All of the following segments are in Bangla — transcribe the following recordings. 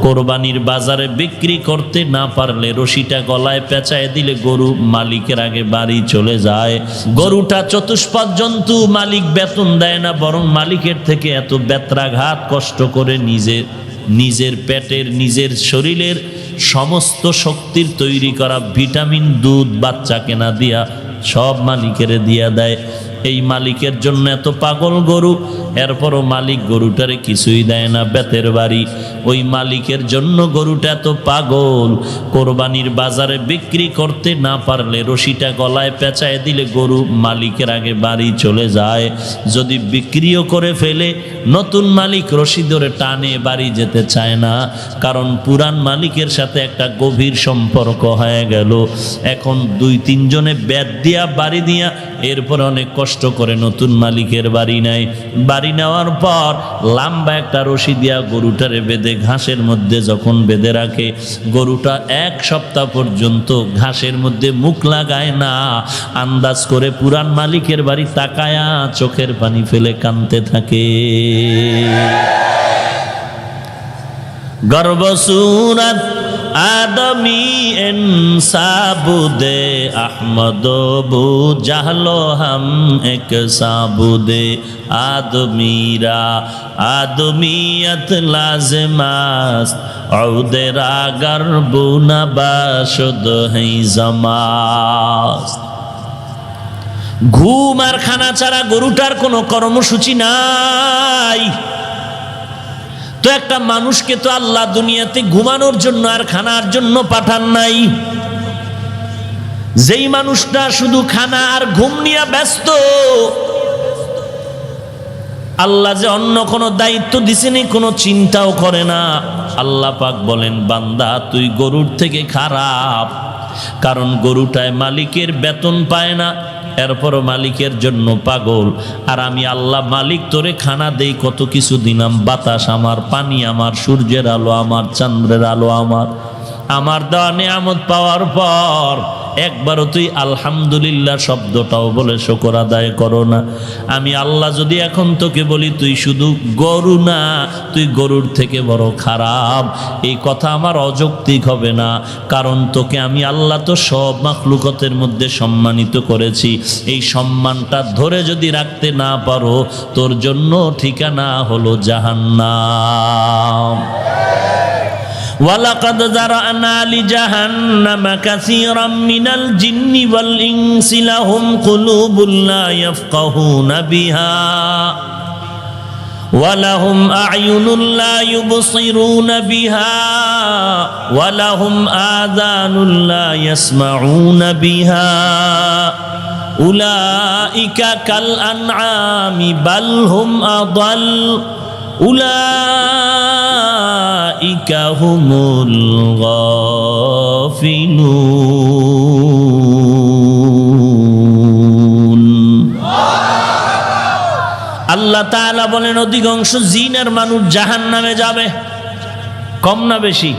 কোরবানির বাজারে বিক্রি করতে না পারলে রশিটা গলায় পেঁচায় দিলে গরু মালিকের আগে বাড়ি চলে যায়। গরুটা চতুষ্পদ জন্তু, মালিক বেতন দেয় না, বরং মালিকের থেকে এত বেত্রাঘাত কষ্ট করে নিজের পেটের, নিজের শরীরের সমস্ত শক্তির তৈরি করা ভিটামিন, দুধ, বাচ্চা কেনা দিয়া সব মালিকের দিয়া দেয়। এই মালিকের জন্য এত পাগল গরু, এরপরও মালিক গরুটারে কিছুই দেয় না, বেতের বাড়ি। ওই মালিকের জন্য গরুটা এত পাগল, কোরবানির বাজারে বিক্রি করতে না পারলে রশিটা গলায় পেঁচায় দিলে গরু মালিকের আগে বাড়ি চলে যায়। যদি বিক্রিও করে ফেলে, নতুন মালিক রশি ধরে টানে বাড়ি যেতে চায় না, কারণ পুরান মালিকের সাথে একটা গভীর সম্পর্ক হয়ে গেল। এখন 2-3 জনে বেত দিয়া বাড়ি দিয়া এরপর অনেক কষ্ট করে নতুন মালিকের বাড়ি নেয়। বাড়ি নেওয়ার পর লম্বা একটা রশি দিয়া গরুটারে বেঁধে ঘাসের মধ্যে যখন বেঁধে রাখে, গরুটা 1 সপ্তাহ পর্যন্ত ঘাসের মধ্যে মুখ লাগায় না। আন্দাজ করে পুরান মালিকের বাড়ি তাকায়া চোখের পানি ফেলে কাঁদতে থাকে। গর্বসুরত আদমি ইনসাবুদে আহমদ বু জাহলো হাম এক সাবুদে আদমিরা আদমিয়ত লাজমাস ঔদেরা গর্বুনা বাশুদ হে জমাস। ঘুম আর খানা ছাড়া গরুটার কোনো কর্মসূচি নাই। তো একটা মানুষকে তো আল্লাহ দুনিয়াতে ঘুমানোর জন্য আর খানার জন্য পাঠান নাই। যেই মানুষটা শুধু খানা আর ঘুম নিয়ে ব্যস্ত, আল্লাহ যে অন্য কোনো দায়িত্ব দিছেনি কোনো চিন্তাও করে না। আল্লাহ পাক বলেন, বান্দা তুই গরুর থেকে খারাপ, কারণ গরুটায় মালিকের বেতন পায় না, এরপরও মালিকের জন্য পাগল। আর আমি আল্লাহ মালিক তোরে খানা দেই, কত কিছু দিলাম, বাতাস আমার, পানি আমার, সূর্যের আলো আমার, চন্দ্রের আলো আমার দেওয়া নিয়ামত পাওয়ার পর একবারও তুই আলহামদুলিল্লাহ শব্দটাও বলে শুকর আদায় করো না। আমি আল্লাহ যদি এখন তোকে বলি তুই শুধু গরু না, তুই গরুর থেকে বড় খারাপ, এই কথা আমার অযৌক্তিক হবে না। কারণ তোকে আমি আল্লাহ তো সব মাখলুকতের মধ্যে সম্মানিত করেছি। এই সম্মানটা ধরে যদি রাখতে না পারো, তোর জন্য ঠিকানা হলো জাহান্নাম। ওয়ালাকাদ যারানা লিজাহান্নামা কাসীরাম মিনাল জিন্নি ওয়াল ইনসি লাহুম কুলুবুন লা ইয়াফকাহুনা বিহা ওয়া লাহুম আ'য়ুনুন লা ইউবসিরুনা বিহা ওয়া লাহুম আযানুন লা ইয়াসমাউনা বিহা উলাইকা কাল আনআমি বাল হুম আদাল উলাইকা হুমুল গাফিলুন। আল্লাহ তাআলা বলেন, অধিকাংশ জিন আর মানুষ জাহান্নামে যাবে। কম না বেশি?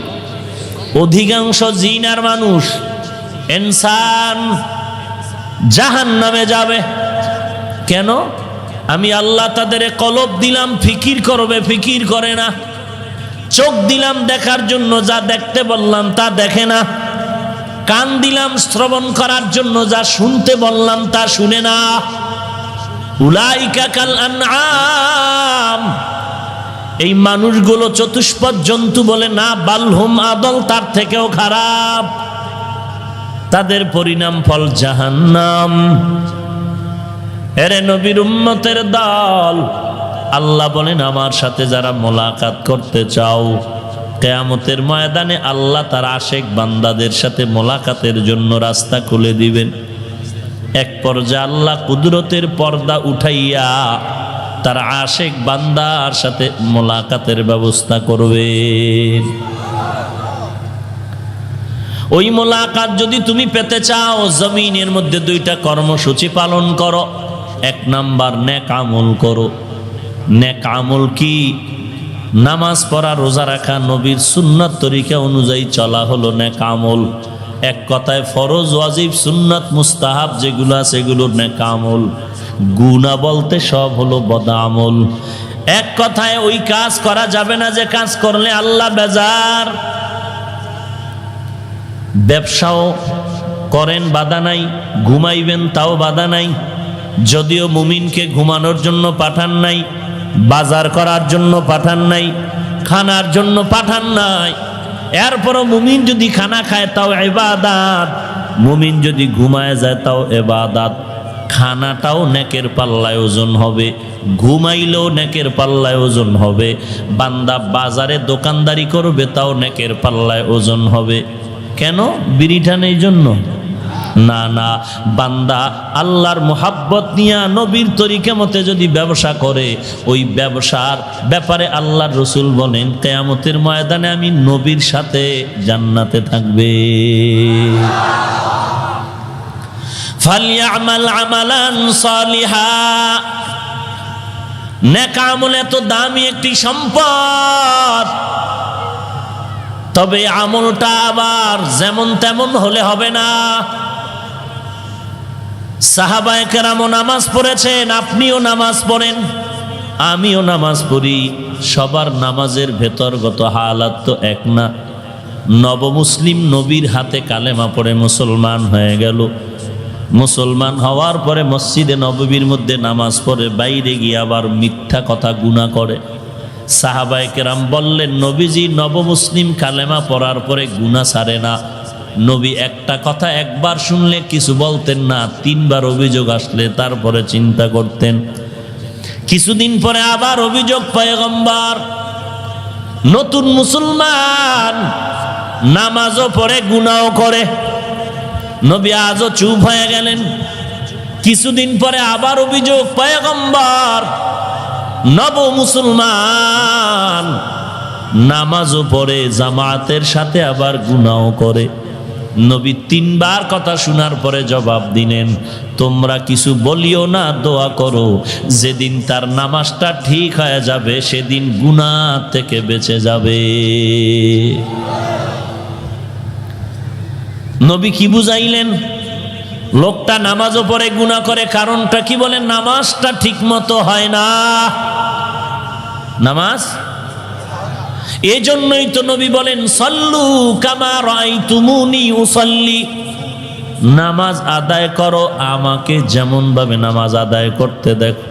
অধিকাংশ জিন আর মানুষ, ইনসান জাহান্নামে যাবে। কেন? আমি আল্লাহ তাদের কলব দিলাম ফিকির করবে, ফিকির করে না। চোখ দিলাম দেখার জন্য, যা দেখতে বললাম তা দেখে না। কান দিলাম শ্রবণ করার জন্য, যা শুনতে বললাম তা শুনে না। উলাইকা কাল আনআম, এই মানুষগুলো চতুষ্পদ জন্তু বলে না, বালহুম আদল, তার থেকেও খারাপ। তাদের পরিণাম ফল জাহান্নাম। এরে নবীর উম্মতের দল, আল্লাহ বলেন, আমার সাথে যারা মোলাকাত করতে চাও, কিয়ামতের ময়দানে আল্লাহ তার আশেক বান্দাদের সাথে মোলাকাতের জন্য রাস্তা খুলে দিবেন। এক পর্যায়ে আল্লাহ কুদরতের পর্দা উঠাইয়া তার আশেক বান্দার সাথে মোলাকাতের ব্যবস্থা করবেন। ওই মোলাকাত যদি তুমি পেতে চাও, জমিনের মধ্যে 2টা কর্মসূচি পালন করো। 1 নাম্বার, নেক আমল করো। নেক আমল কি? নামাজ পড়া, রোজা রাখা, নবীর সুন্নাত তরিকা অনুযায়ী চলা হলো নেক আমল। এক কথায় ফরজ, ওয়াজিব, সুন্নাত, মুস্তাহাব যেগুলো আছে এগুলো নেক আমল। গুনাহ বলতে সব হলো বদ আমল। এক কথায় ওই কাজ করা যাবে না যে কাজ করলে আল্লাহ বেজার। ব্যবসাও করেন বাধা নাই, ঘুমাইবেন তাও বাধা নাই, যদিও মুমিনকে ঘুমানোর জন্য পাঠান নাই, বাজার করার জন্য পাঠান নাই, খানার জন্য পাঠান নাই, এরপরও মুমিন যদি খানা খায় তাও ইবাদত, মুমিন যদি ঘুমায় যায় তাও ইবাদত। খানাটাও নেকের পাল্লায় ওজন হবে, ঘুমাইলেও নেকের পাল্লায় ওজন হবে। বান্দা বাজারে দোকানদারি করবে তাও নেকের পাল্লায় ওজন হবে। কেন? বিড়িটা নেই জন্য না, না, বান্দা আল্লাহর মোহাব্বত নিয়া নবীর তরিকা মতে যদি ব্যবসা করে, ওই ব্যবসার ব্যাপারে আল্লাহর রসুল বলেন কিয়ামতের ময়দানে আমি নবীর সাথে জান্নাতে থাকবে। ফালিয়ামাল আমালান সালিহা, নেক আমল এত দামি একটি সম্পদ, তবে আমলটা আবার যেমন তেমন হলে হবে না। সাহাবায়ে কেরামও নামাজ পড়েছেন, আপনিও নামাজ পড়েন, আমিও নামাজ পড়ি, সবার নামাজের ভেতরগত হালাত তো এক না। নবমুসলিম নবীর হাতে কালেমা পড়ে মুসলমান হয়ে গেল, মুসলমান হওয়ার পরে মসজিদে নববীর মধ্যে নামাজ পড়ে, বাইরে গিয়ে আবার মিথ্যা কথা গুনাহ করে। সাহাবায়ে কেরাম বললেন, নবীজি নবমুসলিম কালেমা পড়ার পরে গুনাহ ছাড়ে না। নবী একটা কথা একবার শুনলে কিছু বলতেন না, 3 বার অভিযোগ আসলে তারপরে চিন্তা করতেন। কিছুদিন পরে আবার অভিযোগ, পয়গম্বর নতুন মুসলমান, নামাজও পড়ে গুনাহও করে। নবী আজও চুপ হয়ে গেলেন। কিছুদিন পরে আবার অভিযোগ, পয়গম্বর নব মুসলমান, নামাজও পড়ে, জামাতের সাথে আবার গুনাহও করে। নবী 3 বার কথা শোনার পরে জবাব দিলেন, তোমরা কিছু বলিও না, দোয়া করো, যেদিন তার নামাজটা ঠিক হয়ে যাবে সেদিন গুনাহ থেকে বেঁচে যাবে। নবী কি বুঝাইলেন? লোকটা নামাজও পড়ে গুনাহ করে, কারণটা কি বলেন? নামাজটা ঠিক মতো হয় না। নামাজ এই জন্যই তো নবী বলেন, সল্লু কামা রাআইতুমুনি উসাল্লি, নামাজ আদায় করো আমাকে যেমন ভাবে নামাজ আদায় করতে দেখো।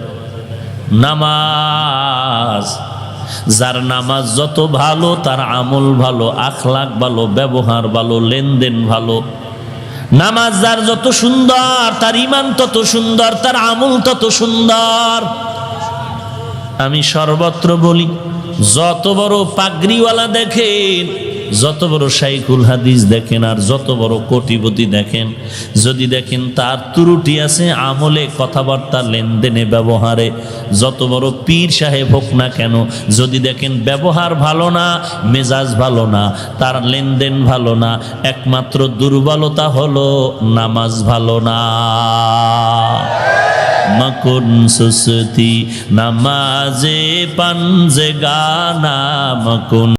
নামাজ, যার নামাজ যত ভালো তার আমল ভালো, আখলাক ভালো, ব্যবহার ভালো, লেনদেন ভালো। নামাজ যার যত সুন্দর তার ঈমান তত সুন্দর, তার আমল তত সুন্দর। আমি সর্বত্র বলি, যত বড় পাগড়িওয়ালা দেখেন, যত বড় শাইখুল হাদিস দেখেন, আর যত বড় কোটিপতি দেখেন, যদি দেখেন তার ত্রুটি আছে আমলে, কথাবার্তা, লেনদেনে, ব্যবহারে, যত বড় পীর সাহেব হোক না কেন, যদি দেখেন ব্যবহার ভালো না, মেজাজ ভালো না, তার লেনদেন ভালো না, একমাত্র দুর্বলতা হলো নামাজ ভালো না। মকুন সুস্তি নামাজে পাঞ্জে গানা, মকুন